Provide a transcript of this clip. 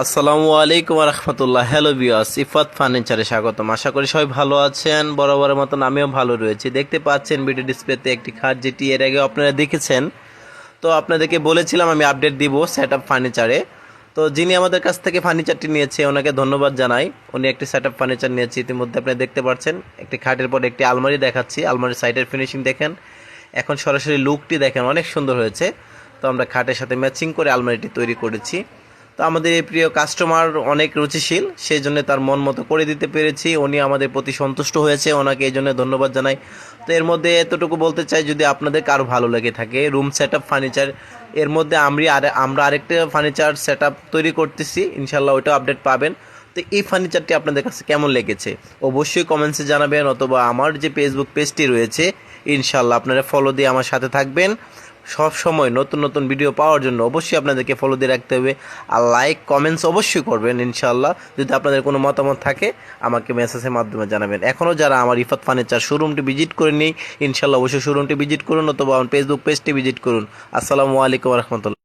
আসসালামু আলাইকুম রহমতুল্লাহ। Hello viewers, Ifat ফার্নিচারে স্বাগতম। আশা করি সবাই ভালো আছেন। বরাবরের মতন আমিও ভালো রয়েছি। দেখতে পাচ্ছেন ভিডিও ডিসপ্লেতে একটি খাট, যেটি এর আগে আপনারা দেখেছেন। তো আপনাদেরকে বলেছিলাম আমি আপডেট দিব সেট আপ ফার্নিচারে। তো যিনি আমাদের কাছ থেকে ফার্নিচারটি নিয়েছে ওনাকে ধন্যবাদ জানাই। উনি একটি সেট আপ ফার্নিচার নিয়েছে, ইতিমধ্যে আপনি দেখতে পাচ্ছেন। একটি খাটের পর একটি আলমারি দেখাচ্ছি। আলমারির সাইডের ফিনিশিং দেখেন, এখন সরাসরি লুকটি দেখেন, অনেক সুন্দর হয়েছে। তো আমরা খাটের সাথে ম্যাচিং করে আলমারিটি তৈরি করেছি। তো আমাদের এই প্রিয় কাস্টমার অনেক রুচিশীল, সেই জন্য তার মন মতো করে দিতে পেরেছি। উনি আমাদের প্রতি সন্তুষ্ট হয়েছে, ওনাকে এই জন্য ধন্যবাদ জানাই। তো এর মধ্যে এতটুকু বলতে চাই, যদি আপনাদের কারো ভালো লেগে থাকে রুম সেট আপ ফার্নিচার, এর মধ্যে আমরা আরেকটা ফার্নিচার সেট আপ তৈরি করতেছি, ইনশাল্লাহ ওইটাও আপডেট পাবেন। তো এই ফার্নিচারটি আপনাদের কাছে কেমন লেগেছে অবশ্যই কমেন্টসে জানাবেন, অথবা আমার যে ফেসবুক পেজটি রয়েছে ইনশাল্লাহ আপনারা ফলো দিয়ে আমার সাথে থাকবেন। সব সময় নতুন নতুন ভিডিও পাওয়ার জন্য অবশ্যই আপনাদেরকে ফলো দিয়ে রাখতে হবে। আর লাইক কমেন্টস অবশ্যই করবেন ইনশাল্লাহ। যদি আপনাদের কোনো মতামত থাকে আমাকে মেসেজের মাধ্যমে জানাবেন। এখনও যারা আমার ইফাত ফার্নিচার শোরুমটি ভিজিট করে নেই, ইনশাল্লাহ অবশ্যই শোরুমটি ভিজিট করুন, অথবা আমার ফেসবুক পেজটি ভিজিট করুন। আসসালামু আলাইকুম রহমতুল্লাহ।